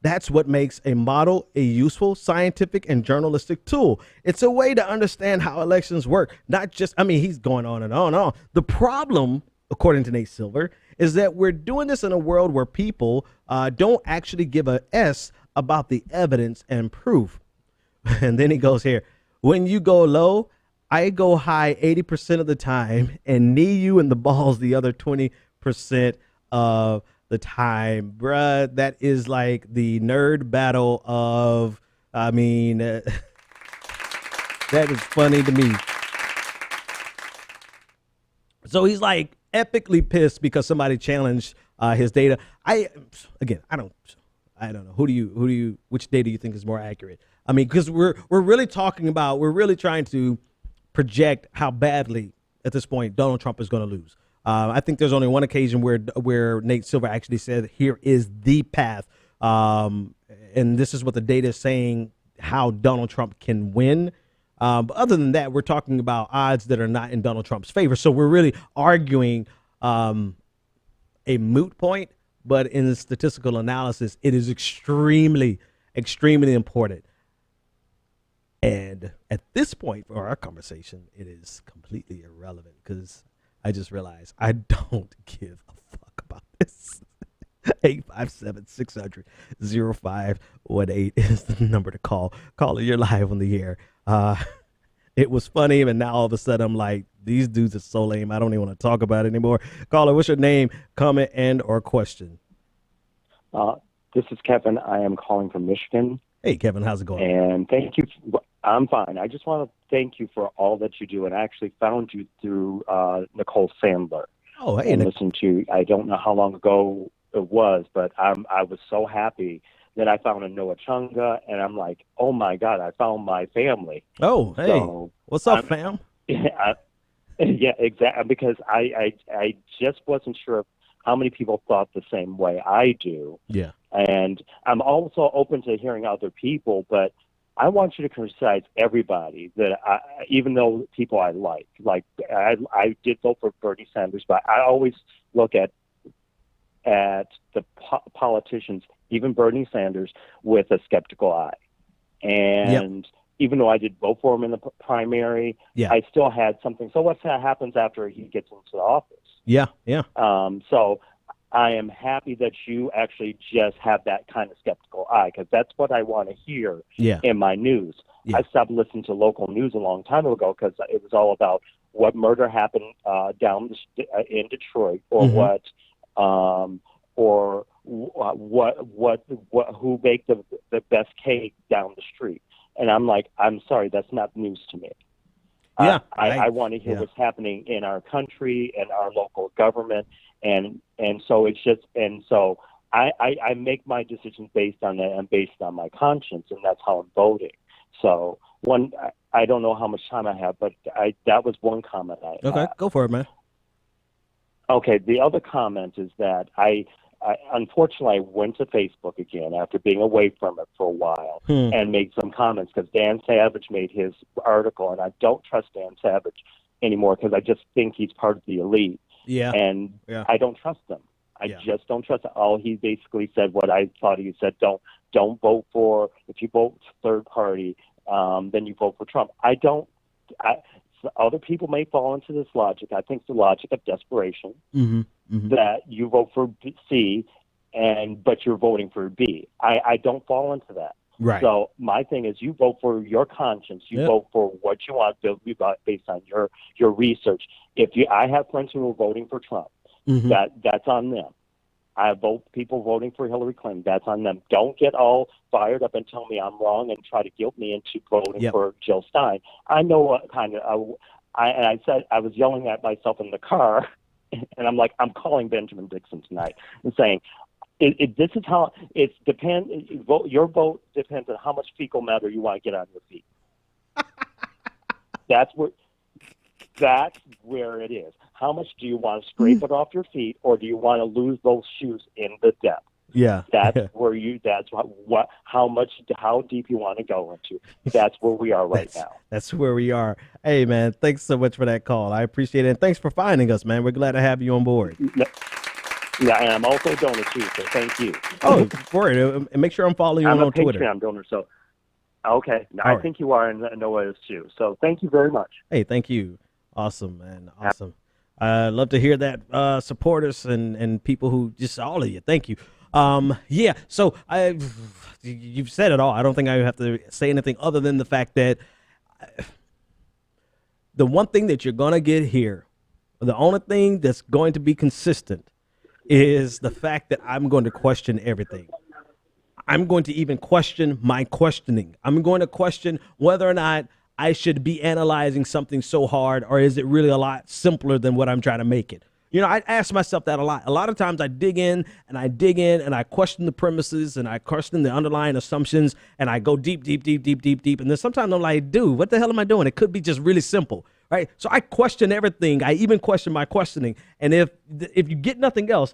That's what makes a model a useful scientific and journalistic tool. It's a way to understand how elections work. Not just, he's going on and on and on. The problem, according to Nate Silver, is that we're doing this in a world where people don't actually give a S about the evidence and proof. And then he goes here, when you go low, I go high 80% of the time and knee you in the balls the other 20% of the time. Bruh, that is like the nerd battle of, that is funny to me. So he's like epically pissed because somebody challenged his data. I don't know. Which data you think is more accurate? Because we're really trying to project how badly at this point Donald Trump is going to lose. I think there's only one occasion where Nate Silver actually said, here is the path. And this is what the data is saying, how Donald Trump can win. But other than that, we're talking about odds that are not in Donald Trump's favor. So we're really arguing a moot point. But in the statistical analysis, it is extremely, extremely important. And at this point for our conversation, it is completely irrelevant because I just realized I don't give a fuck about this. 857-600-0518 is the number to call. Caller, you're live on the air. It was funny, and now all of a sudden I'm like, these dudes are so lame. I don't even want to talk about it anymore. Caller, what's your name, comment, and or question? This is Kevin. I am calling from Michigan. Hey, Kevin, how's it going? And thank you. I'm fine. I just want to thank you for all that you do. And I actually found you through Nicole Sandler. Oh, hey. And listened to, I don't know how long ago it was, but I was so happy that I found a Noah Chunga, and I'm like, oh my God, I found my family. Oh, hey. So what's up, fam? Yeah, exactly. Because I just wasn't sure how many people thought the same way I do. Yeah. And I'm also open to hearing other people, but I want you to criticize everybody even though people I like I did vote for Bernie Sanders, but I always look at the politicians, even Bernie Sanders, with a skeptical eye. And even though I did vote for him in the primary, I still had something. So what happens after he gets into the office? Yeah. So I am happy that you actually just have that kind of skeptical eye, because that's what I want to hear in my news. I stopped listening to local news a long time ago because it was all about what murder happened down in Detroit, or who baked the best cake down the street. And I'm like, I'm sorry, that's not news to me. I want to hear what's happening in our country and our local government, and so it's just, and so I make my decisions based on that and based on my conscience, and that's how I'm voting. So I don't know how much time I have, but that was one comment I had. Go for it, man. Okay, the other comment is that I unfortunately went to Facebook again after being away from it for a while and made some comments, because Dan Savage made his article, and I don't trust Dan Savage anymore because I just think he's part of the elite. And I don't trust him. I just don't trust him. All he basically said what I thought he said: don't vote for, if you vote third party, then you vote for Trump. Other people may fall into this logic. I think it's the logic of desperation, that you vote for C, but you're voting for B. I don't fall into that. Right. So my thing is, you vote for your conscience. You vote for what you want based on your research. I have friends who are voting for Trump. That's on them. I have people voting for Hillary Clinton. That's on them. Don't get all fired up and tell me I'm wrong and try to guilt me into voting for Jill Stein. I know what kind of. I said I was yelling at myself in the car, and I'm like, I'm calling Benjamin Dixon tonight and saying, this is how it depends. Your vote depends on how much fecal matter you want to get on your feet. That's where it is. How much do you want to scrape it off your feet, or do you want to lose those shoes in the depth? That's where how deep you want to go into. That's where we are right now. That's where we are. Hey, man, thanks so much for that call. I appreciate it. And thanks for finding us, man. We're glad to have you on board. Yeah, and I'm also a donor too, so thank you. Oh, for it. And make sure I'm following you on Twitter. I'm a Patreon donor, so okay. I think you are, and Anoa is too. So thank you very much. Hey, thank you. Awesome, man. Awesome. Love to hear that, supporters and people who just, all of you. Thank you. So you've said it all. I don't think I have to say anything other than the fact that the one thing that you're going to get here, the only thing that's going to be consistent, is the fact that I'm going to question everything. I'm going to even question my questioning. I'm going to question whether or not I should be analyzing something so hard, or is it really a lot simpler than what I'm trying to make it? You know, I ask myself that a lot. A lot of times I dig in and I question the premises and I question the underlying assumptions and I go deep. And then sometimes I'm like, dude, what the hell am I doing? It could be just really simple, right? So I question everything. I even question my questioning. And if you get nothing else,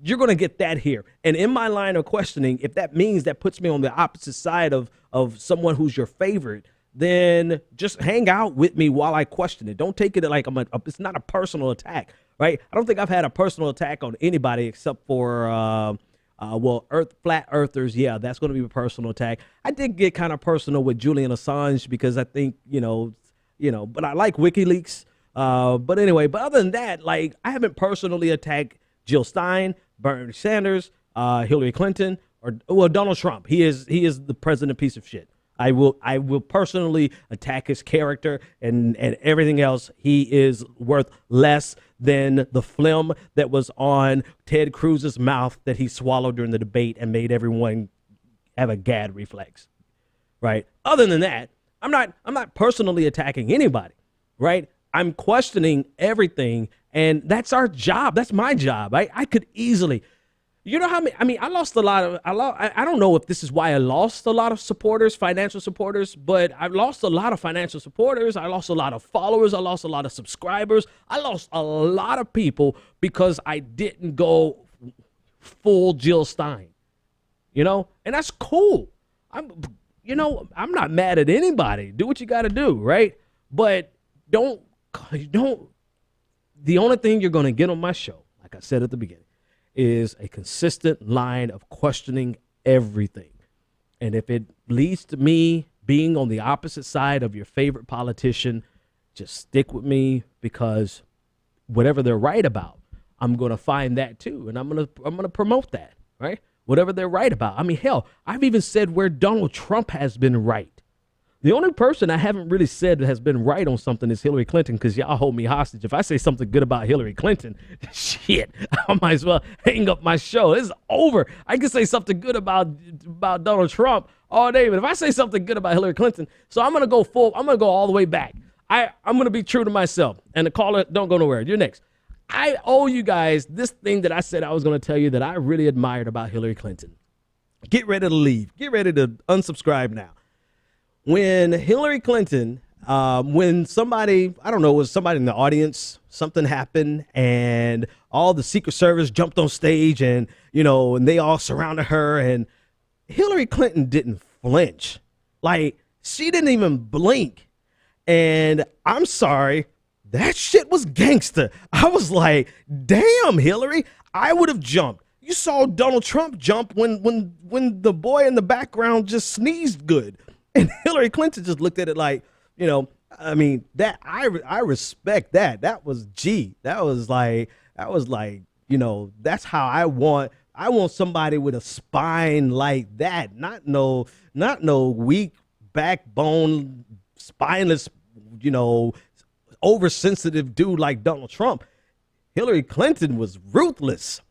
you're going to get that here. And in my line of questioning, if that means that puts me on the opposite side of someone who's your favorite, then just hang out with me while I question it. Don't take it like it's not a personal attack, right? I don't think I've had a personal attack on anybody except for, flat earthers. Yeah, that's going to be a personal attack. I did get kind of personal with Julian Assange because I think, but I like WikiLeaks. But anyway, but other than that, like, I haven't personally attacked Jill Stein, Bernie Sanders, Hillary Clinton, or Donald Trump. He is the president piece of shit. I will personally attack his character and everything else. He is worth less than the phlegm that was on Ted Cruz's mouth that he swallowed during the debate and made everyone have a gag reflex. Right? Other than that, I'm not personally attacking anybody. Right? I'm questioning everything, and that's our job. That's my job. I could easily. You know how many? I mean, I lost a lot of. I don't know if this is why I lost a lot of supporters, financial supporters, but I lost a lot of financial supporters. I lost a lot of followers. I lost a lot of subscribers. I lost a lot of people because I didn't go full Jill Stein. And that's cool. I'm not mad at anybody. Do what you got to do, right? But don't. The only thing you're going to get on my show, like I said at the beginning, is a consistent line of questioning everything. And if it leads to me being on the opposite side of your favorite politician, just stick with me, because whatever they're right about, I'm going to find that too, and I'm going to promote that, right? Whatever they're right about. I mean, hell, I've even said where Donald Trump has been right. The only person I haven't really said that has been right on something is Hillary Clinton, because y'all hold me hostage. If I say something good about Hillary Clinton, shit, I might as well hang up my show. It's over. I can say something good about Donald Trump all day, but if I say something good about Hillary Clinton, so I'm gonna go all the way back. I'm gonna be true to myself. And the caller, don't go nowhere. You're next. I owe you guys this thing that I said I was gonna tell you that I really admired about Hillary Clinton. Get ready to leave. Get ready to unsubscribe now. When Hillary Clinton, when somebody, I don't know, was somebody in the audience, something happened and all the Secret Service jumped on stage and, and they all surrounded her, and Hillary Clinton didn't flinch. Like, she didn't even blink. And I'm sorry, that shit was gangster. I was like, damn, Hillary, I would have jumped. You saw Donald Trump jump when the boy in the background just sneezed good. And Hillary Clinton just looked at it like, I mean, that I respect that. That was G. That was like, that's how I want somebody with a spine like that. Not no weak backbone, spineless, oversensitive dude like Donald Trump. Hillary Clinton was ruthless.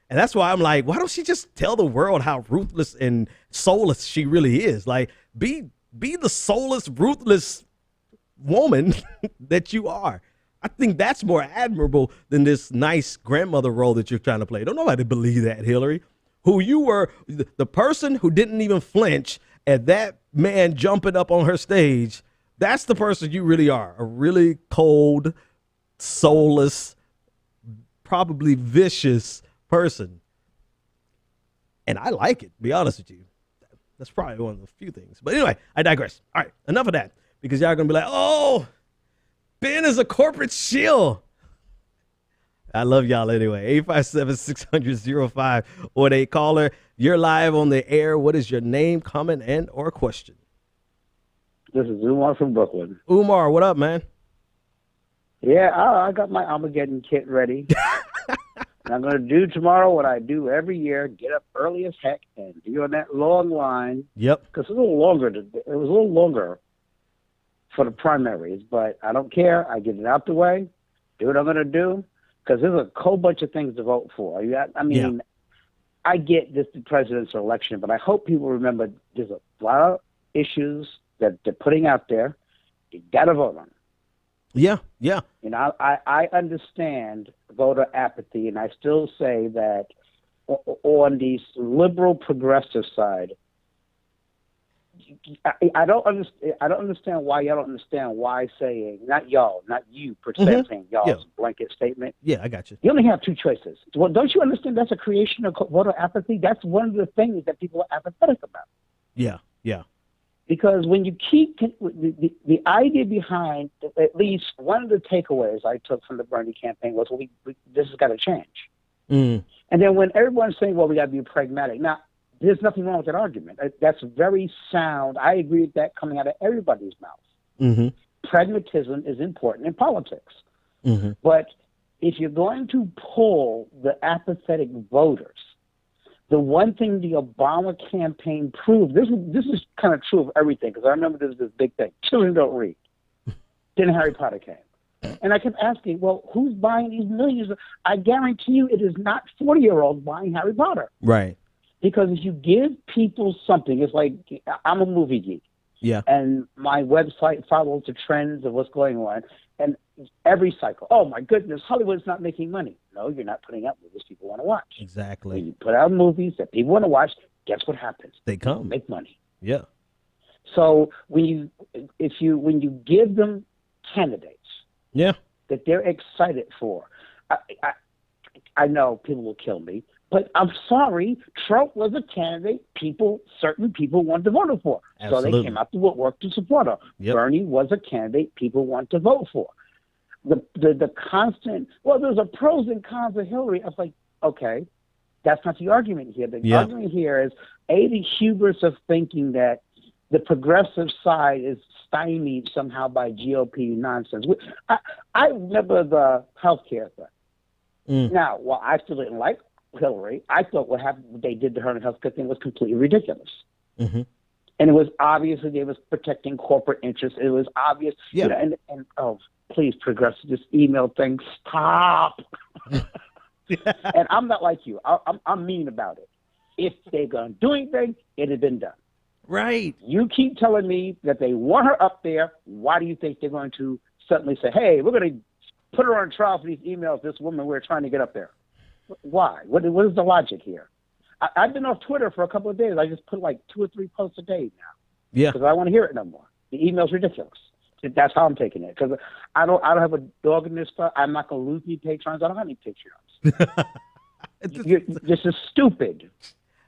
And that's why I'm like, why don't she just tell the world how ruthless and soulless she really is? Like, be the soulless, ruthless woman that you are. I think that's more admirable than this nice grandmother role that you're trying to play. Don't nobody believe that, Hillary. Who you were, the person who didn't even flinch at that man jumping up on her stage, that's the person you really are. A really cold, soulless, probably vicious person. And I like it, to be honest with you. That's probably one of the few things. But anyway, I digress. All right, enough of that. Because y'all are going to be like, oh, Ben is a corporate shill. I love y'all anyway. 857-600-0518. Caller, you're live on the air. What is your name, comment, and or question? This is Umar from Brooklyn. Umar, what up, man? Yeah, I got my Armageddon kit ready. And I'm going to do tomorrow what I do every year, get up early as heck and be on that long line. Yep. Because it was a little longer for the primaries, but I don't care. I get it out the way, do what I'm going to do, because there's a whole bunch of things to vote for. I mean, I get this the presidential election, but I hope people remember there's a lot of issues that they're putting out there. You got to vote on them. Yeah, yeah. I understand voter apathy, and I still say that on the liberal progressive side, I don't understand why y'all don't understand why saying, not y'all, not you per se, saying y'all's blanket statement. Yeah, I got you. You only have two choices. Well, don't you understand that's a creation of voter apathy? That's one of the things that people are apathetic about. Yeah, yeah. Because when you keep the idea behind, at least one of the takeaways I took from the Bernie campaign was, this has got to change. And then when everyone's saying, well, we got to be pragmatic. Now, there's nothing wrong with that argument. That's very sound. I agree with that coming out of everybody's mouth. Pragmatism is important in politics. But if you're going to pull the apathetic voters, the one thing the Obama campaign proved, this is kind of true of everything, because I remember there was this big thing, children don't read. Then Harry Potter came. And I kept asking, well, who's buying these millions? I guarantee you it is not 40-year-olds buying Harry Potter. Right. Because if you give people something, it's like, I'm a movie geek. Yeah. And my website follows the trends of what's going on. And every cycle, oh my goodness, Hollywood's not making money. No, you're not putting out movies people want to watch. Exactly. When you put out movies that people want to watch, guess what happens? They come. Make money. Yeah. So when you give them candidates, that they're excited for, I know people will kill me, but I'm sorry, Trump was a candidate certain people wanted to vote for. Absolutely. So they came out to woodwork to support her. Yep. Bernie was a candidate people wanted to vote for. The constant, well, there's a pros and cons of Hillary. I was like, okay, that's not the argument here. The argument here is, the hubris of thinking that the progressive side is stymied somehow by GOP nonsense. I remember the healthcare thing. Now, while I still didn't like Hillary, I thought what they did to her in the healthcare thing was completely ridiculous. Mm-hmm. And it was obviously they was protecting corporate interests. It was obvious. Yeah. You know, and oh, please, progressive, this email thing, stop. And I'm not like you. I'm mean about it. If they're going to do anything, it had been done. Right. You keep telling me that they want her up there. Why do you think they're going to suddenly say, hey, we're going to put her on trial for these emails, this woman we're trying to get up there? Why? What is the logic here? I've been off Twitter for a couple of days. I just put like 2 or 3 posts a day now. Yeah. Because I don't want to hear it no more. The email's ridiculous. That's how I'm taking it. Because I don't have a dog in this fight. I'm not going to lose any patrons. I don't have any patrons. This is stupid.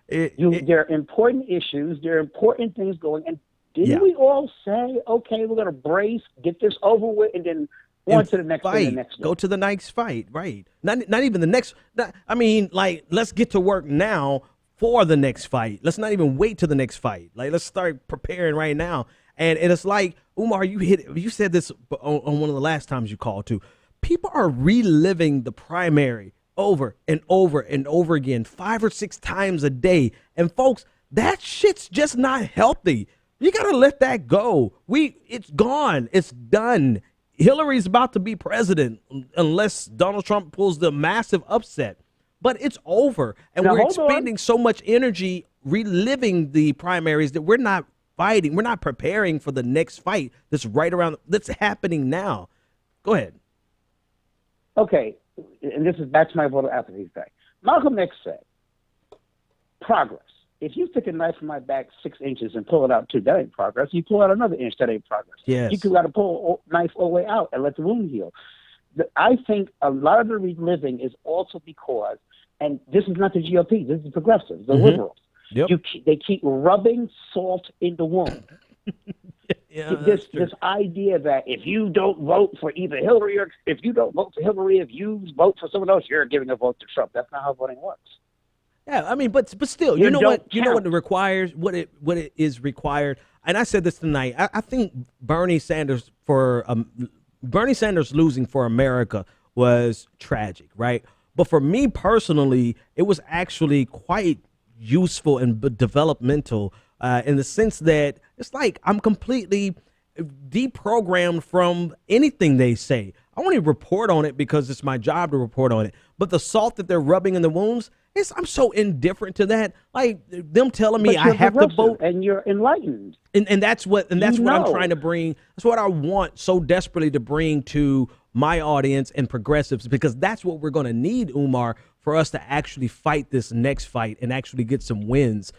There are important issues. There are important things going. And didn't we all say, okay, we're going to brace, get this over with, and then on to the next fight. Thing, the next Go to the next fight, right? Not even the next. I mean, like, let's get to work now for the next fight. Let's not even wait till the next fight. Like, let's start preparing right now. And it's like, Umar, you said this on one of the last times you called too. People are reliving the primary over and over and over again, 5 or 6 times a day. And folks, that shit's just not healthy. You gotta let that go. It's gone. It's done. Hillary's about to be president unless Donald Trump pulls the massive upset. But it's over. And we're expending so much energy reliving the primaries that we're not fighting. We're not preparing for the next fight that's happening now. Go ahead. Okay. And that's my voter apathy thing. Malcolm X said, progress. If you stick a knife in my back 6 inches and pull it out 2, that ain't progress. You pull out another inch, that ain't progress. Yes. You got to pull a knife all the way out and let the wound heal. I think a lot of the reliving is also because, and this is not the GOP, this is the progressives, the liberals. Yep. They keep rubbing salt in the wound. This idea that if you don't vote for either Hillary or if you don't vote for Hillary, if you vote for someone else, you're giving a vote to Trump. That's not how voting works. Yeah, I mean, but still, you know what it requires, what it is required. And I said this tonight. I think Bernie Sanders losing for America was tragic, right? But for me personally, it was actually quite useful and developmental in the sense that it's like I'm completely deprogrammed from anything they say. I want to report on it because it's my job to report on it. But the salt that they're rubbing in the wounds, I'm so indifferent to that. Like them telling me I have to vote, and you're enlightened. And that's what I'm trying to bring. That's what I want so desperately to bring to my audience and progressives, because that's what we're going to need, Umar, for us to actually fight this next fight and actually get some wins.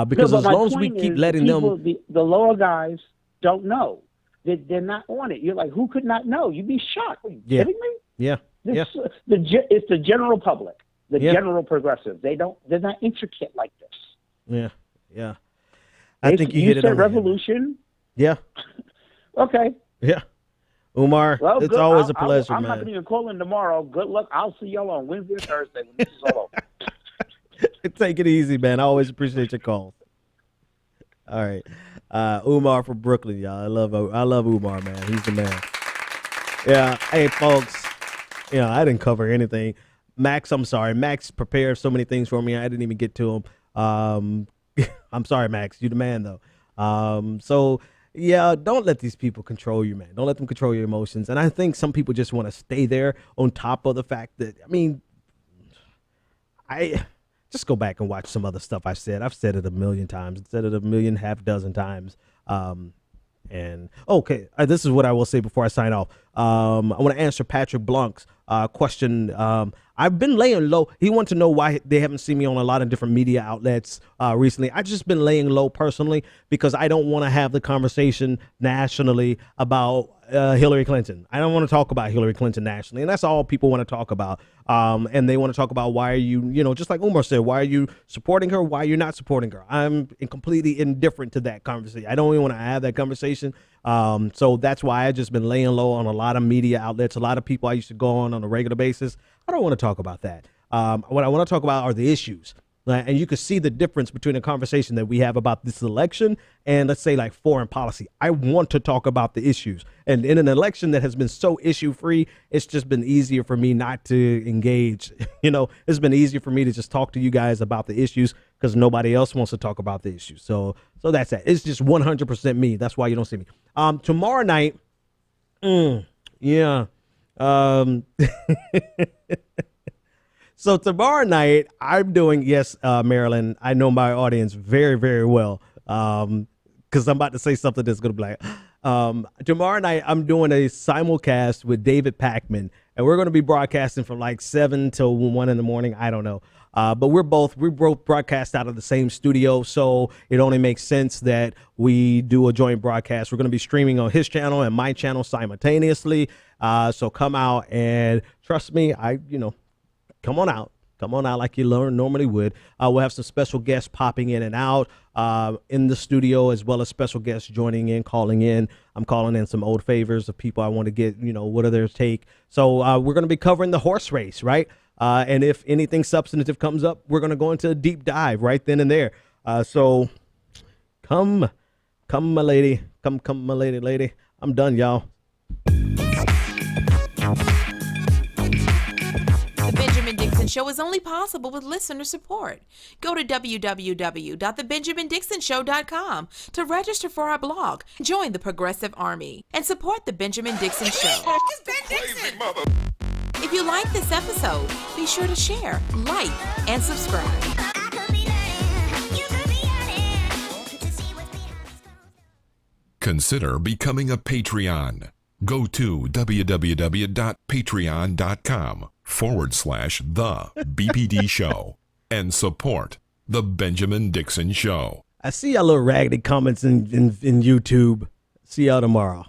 Because as long as we keep letting them, the lower guys don't know. They're not on it. You're like, who could not know? You'd be shocked. Are you kidding me? Yeah. It's the general public, the general progressive. They're not intricate like this. Yeah. I think you hit it on the head. Revolution. Yeah. Okay. Yeah. Umar, well, it's always a pleasure, I'm man. not going to even call in tomorrow. Good luck. I'll see y'all on Wednesday or Thursday when this is all over. Take it easy, man. I always appreciate your calls. All right. Umar from Brooklyn, y'all. I love Umar, man. He's the man. Yeah. Hey, folks. I didn't cover anything. Max, I'm sorry. Max prepared so many things for me. I didn't even get to him. I'm sorry, Max. You're the man, though. So, yeah, don't let these people control you, man. Don't let them control your emotions. And I think some people just want to stay there on top of the fact that, I just go back and watch some other stuff I said. I've said it a million times. I've said it a half dozen times. And okay, this is what I will say before I sign off. I want to answer Patrick Blanc's question. I've been laying low. He wants to know why they haven't seen me on a lot of different media outlets recently. I've just been laying low personally because I don't want to have the conversation nationally about Hillary Clinton. I don't want to talk about Hillary Clinton nationally, and that's all people want to talk about. And they want to talk about why are you, just like Umar said, why are you supporting her? Why you're not supporting her? I'm completely indifferent to that conversation. I don't even want to have that conversation. So that's why I've just been laying low on a lot of media outlets, a lot of people I used to go on a regular basis. I don't want to talk about that. What I want to talk about are the issues. And you could see the difference between a conversation that we have about this election and, let's say, like foreign policy. I want to talk about the issues. And in an election that has been so issue free, it's just been easier for me not to engage. It's been easier for me to just talk to you guys about the issues because nobody else wants to talk about the issues. So that's it. It's just 100% me. That's why you don't see me. Tomorrow night, yeah. So tomorrow night, I'm doing, yes, Marilyn, I know my audience very, very well, because I'm about to say something that's going to be like, tomorrow night, I'm doing a simulcast with David Pakman, and we're going to be broadcasting from like 7 till 1 in the morning. I don't know. But we both broadcast out of the same studio, so it only makes sense that we do a joint broadcast. We're going to be streaming on his channel and my channel simultaneously. So come out and trust me, come on out like you normally would. We'll have some special guests popping in and out in the studio, as well as special guests joining in, calling in. I'm calling in some old favors of people I want to get, what are their take. So we're going to be covering the horse race, right? And if anything substantive comes up, we're going to go into a deep dive right then and there. So come, my lady. Come, my lady. I'm done, y'all. The Benjamin Dixon Show is only possible with listener support. Go to www.thebenjamindixonshow.com to register for our blog, join the Progressive Army, and support The Benjamin Dixon Show. It's Ben Dixon! If you like this episode, be sure to share, like, and subscribe. Consider becoming a Patreon. Go to www.patreon.com/The BPD Show and support The Benjamin Dixon Show. I see y'all little raggedy comments in YouTube. See y'all tomorrow.